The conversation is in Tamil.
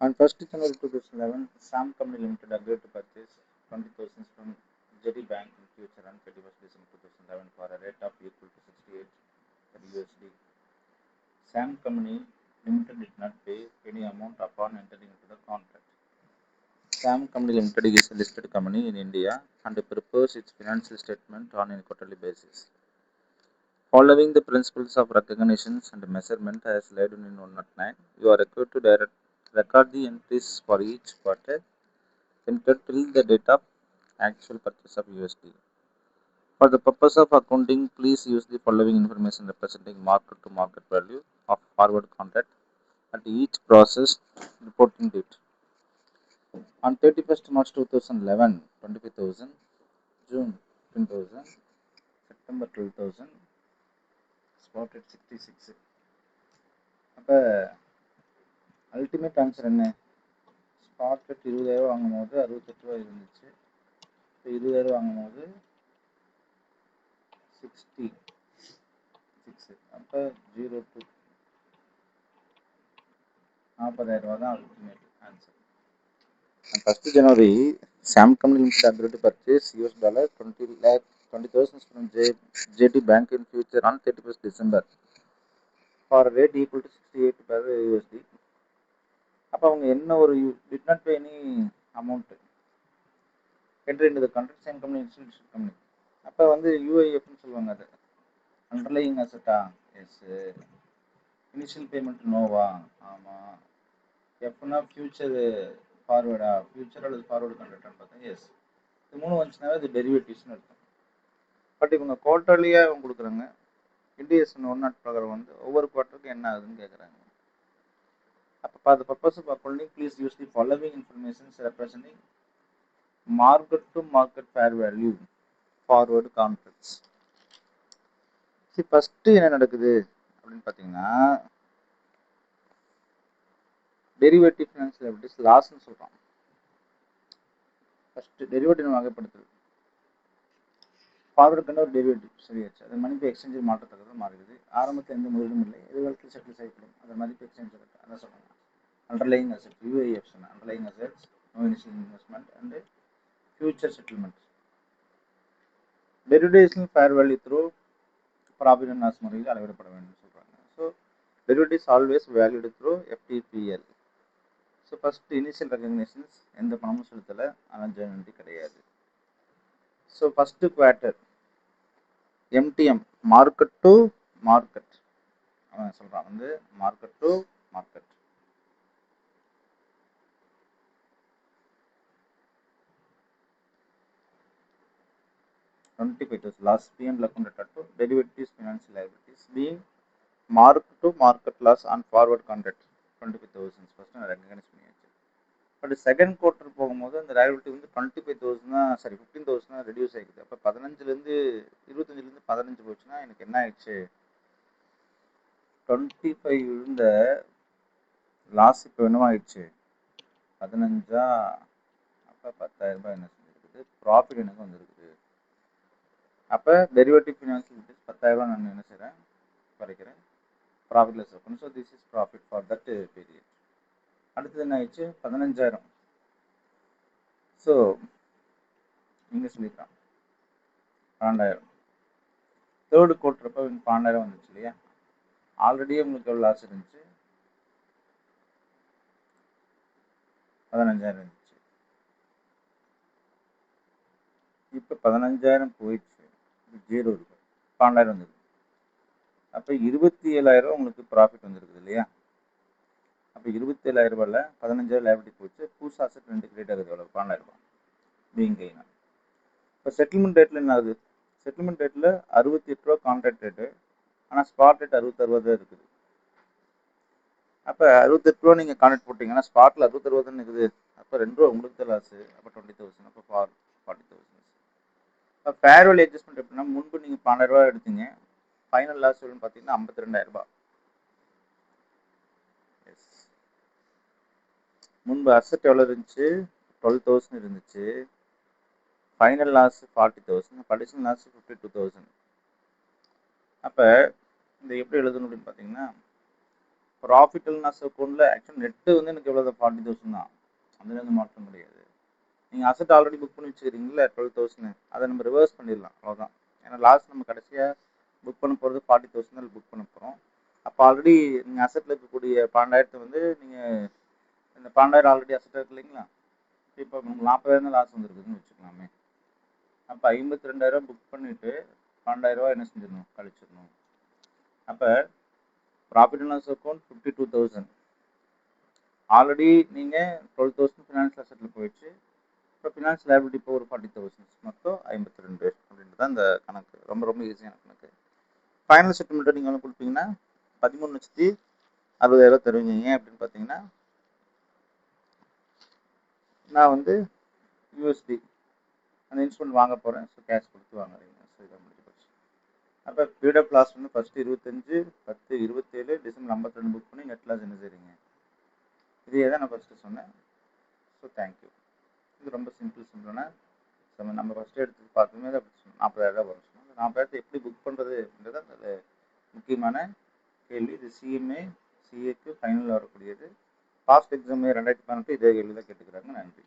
On 1st January 2011, Sam Company Limited agreed to purchase 20,000 from Jetty Bank in future on 31st December 2011 for a rate of equal to 68 per USD. Sam Company Limited did not pay any amount upon entering into the contract. Sam Company Limited is a listed company in India and prepares its financial statement on a quarterly basis. Following the principles of recognition and measurement as laid in 109, you are required to record the entries for each quarter entered till the date of actual purchase of USD. For the purpose of accounting, please use the following information representing market to market value of forward contract at each process reporting date. On 31st March 2011, 25,000, June 10,000, September 12,000, spot at 66. அப்போ அல்டிமேட் ஆன்சர் என்ன? ஸ்பாட் ரேட் 20,000 வாங்கும்போது 68 ரூபா இருந்துச்சு. இப்போ 20,000 வாங்கும்போது 66. அப்போ 02 40,000 ரூபா தான் ultimate answer. On 1st January, Sam Company Limited agreed to purchase $20,000 from JT Bank in future on 31st December for a rate equal to 68 per USD. அப்போ அவங்க என்ன ஒரு did not pay any amount enter into the contract. Sam Company Institution Company. அப்போ வந்து யூஐஎஃப்னு சொல்லுவாங்க. அது அண்டர்லைங் அசட்டா? எஸ். இனிஷியல் பேமெண்ட் நோவா? ஆமாம். எஃப்னா ஃபியூச்சர் ஃபார்வேர்டா? ஃபியூச்சர் அல்லது ஃபார்வேர்டு கான்ட்ராக்டான்னு பார்த்தா எஸ். இது 3 வந்துச்சுனாவே அது டெரிவேட்டிவ்ஸ்னு இருக்கும். பட் இவங்க குவார்ட்டர்லியாக அவங்க கொடுக்குறாங்க. இண்டியேஷன் 1 பிரகாரம் வந்து ஒவ்வொரு குவார்ட்டருக்கு என்ன ஆகுதுன்னு கேட்குறாங்க. அப்போ for the purpose of accounting please use the following informations representing market to market fair value forward contracts. சரி, ஃபஸ்ட்டு என்ன நடக்குது அப்படின்னு பார்த்தீங்கன்னா, டெரிவேட்டிவ் ஃபினான்ஷியல் லைபிலிட்டிஸ் லாஸ்ன்னு சொல்கிறோம். First derivative வகைப்படுத்துது. ஃபார்வர்டுக்குன்னு ஒரு டெரிவேட்டிவ் சரியாச்சு. அது மதிப்பு எக்ஸ்சேஞ்சில் மாற்றத்தக்கது மாறுகிறது. ஆரம்பத்தில் எந்த முதலும் இல்லை, எதிர்காலத்தில் செட்டில் செய்யப்படும். அந்த மதிப்பு எக்ஸ்சேஞ்ச் அதான் சொல்லுவாங்க. அண்டர்லைங் அசெட் யூஐஎஃப் சொன்ன underlying assets, no initial investment and future settlement. Derivatives fair value through profit and loss முறையில் அளவிடப்பட வேண்டும் சொல்கிறாங்க. So derivatives always valued through FTPL. So first initial recognitions எந்த பணமும் செலுத்தலை, ஆனால் ஜெர்னட்டி கிடையாது. So first quarter MTM market to market அவன் சொல்கிறான் வந்து market to market. $25,000 loss P&L account to derivatives financial liabilities being mark to market loss on forward contract 25,000 first நான் ரெகக்னைஸ் பண்ணியாச்சு. பட் செகண்ட் குவார்ட்டர் போகும்போது அந்த லைபிலிட்டி வந்து 25,000 தான், சாரி 15,000 தான் ரெடியூஸ் ஆகிக்குது. அப்போ 15லேருந்து 25லேருந்து 15 போச்சுன்னா எனக்கு என்ன ஆயிடுச்சு? 25 இருந்த லாஸ் இப்போ என்னவோ ஆயிடுச்சு 15. அப்போ 10,000 ரூபாய் என்ன செஞ்சுருக்குது? ப்ராஃபிட் எனக்கு வந்துருக்குது. அப்போ டெரிவேட்டிவ் ஃபினான்ஷியல் 10,000 ரூபா நான் என்ன செய்கிறேன்? குறைக்கிறேன். ப்ராஃபிட்லெஸ் இருக்கும். So this is profit for that period. அடுத்தது என்ன ஆயிடுச்சு? 15,000. ஸோ இங்கே சொல்லிக்கலாம் 12,000. தேர்டு குவார்ட்டர் 12,000 வந்துச்சு இல்லையா? ஆல்ரெடி உங்களுக்கு எவ்வளோ லாஸ் இருந்துச்சு? 15,000 இருந்துச்சு. இப்போ 15,000 போயிடுச்சு, 0 இருக்கு, 12,000 வந்துருக்கு. அப்போ 27,000 உங்களுக்கு ப்ராஃபிட் வந்துருக்குது இல்லையா? அப்போ 27,000 ரூபாயில் 15,000 லைபிலிட்டி போச்சு. புதுசு அசெட் 2 கிரியேட் ஆகுது. எவ்வளோ? 12,000 ரூபாய் பீங் கெயின். இப்போ செட்டில்மெண்ட் ரேட்டில் என்ன ஆகுது? செட்டில்மெண்ட் ரேட்டில் 68 ரூபா கான்ட்ராக்ட் ரேட்டு, ஆனால் ஸ்பாட் ரேட் 66 ரூபா தான் இருக்குது. அப்போ 68 ரூபா நீங்கள் கான்ட்ராக்ட் போட்டிங்கன்னா ஸ்பாட்டில் 66 ரூபா தானே இருக்குது. அப்போ 2 ரூபா உங்களுக்கு தான் லாஸு. அப்போ 20,000. அப்போ 40,000. இப்போ ஃபேர் வேல்யூ அட்ஜஸ்ட்மெண்ட் எப்படின்னா, முன்பு நீங்கள் 12,000 ரூபா எடுத்தீங்க, ஃபைனல் லாஸ் எவ்வளோன்னு பார்த்தீங்கன்னா 52,000 ரூபாய். எஸ், முன்பு அசெட் எவ்வளோ இருந்துச்சு? 12,000 இருந்துச்சு. Final loss 40,000, additional loss 52,000. அப்போ இந்த எப்படி எழுதணும் அப்படின்னு பார்த்தீங்கன்னா, ப்ராஃபிட் அண்ட் லாஸ் அக்கௌண்ட்டில் ஆக்சுவலி நெட்டு வந்து எனக்கு எவ்வளோ 40,000 தான், அதுலேருந்து மாற்ற முடியாது. நீங்கள் அசட் ஆல்ரெடி புக் பண்ணி வச்சுக்கிறீங்களா 12,000, அதை நம்ம ரிவர்ஸ் பண்ணிடலாம், அவ்வளோதான். ஏன்னா லாஸ்ட் நம்ம கடைசியாக புக் பண்ண போகிறது 40,000 தான் புக் பண்ண போகிறோம். அப்போ ஆல்ரெடி நீங்கள் அசட்டில் இருக்கக்கூடிய 12,000 வந்து நீங்கள் இந்த 12,000 ஆல்ரெடி அசட் இருக்கு இல்லைங்களா, இப்போ உங்களுக்கு 40,000 லாஸ் வந்துருக்குதுன்னு வச்சுக்கலாமே. அப்போ 52,000 புக் பண்ணிவிட்டு 12,000 என்ன செஞ்சிடணும், கழிச்சிடணும். அப்போ profit and loss account 52,000, already நீங்கள் 12,000 ஃபினான்ஷியல் அசட்டில் போயிடுச்சு. இப்போ ஃபினான்ஷியல் லைபிலிட்டி இப்போ ஒரு 40,000, மொத்தம் 52 அப்படின்ட்டு தான் இந்த கணக்கு. ரொம்ப ரொம்ப ஈஸியான கணக்கு. ஃபைனல் செட்டில்மெண்ட்டை நீங்கள் வந்து கொடுத்தீங்கன்னா 13,60,000 தருவீங்க. ஏன் அப்படின்னு பார்த்தீங்கன்னா, நான் வந்து யூஎஸ்டி அந்த இன்ஸ்ட்ருமெண்ட் வாங்க போகிறேன், ஸோ கேஷ் கொடுத்து வாங்குறீங்க. ஸோ இதை முடிஞ்சு போச்சு. அப்போ பீரியட் ஆஃப் லாஸ் வந்து ஃபஸ்ட்டு 25/10/27 டிசம்பர் 52 புக் பண்ணி நெட் லாஸ் என்ன செய்றீங்க, இதே தான் நான் ஃபஸ்ட்டு சொன்னேன். So thank you. இது ரொம்ப சிம்பிளான நம்ம ஃபஸ்ட்டு எடுத்து பார்த்துமே தான் 40,000 வரும். 40,000 எப்படி புக் பண்ணுறது அப்படின்றது அது முக்கியமான கேள்வி. இது சிஎம்ஏ சிஏக்கு ஃபைனலில் வரக்கூடியது. பாஸ்ட் எக்ஸாம் 2018 இதே கேள்வி தான் கேட்டுக்கிறாங்க. நன்றி.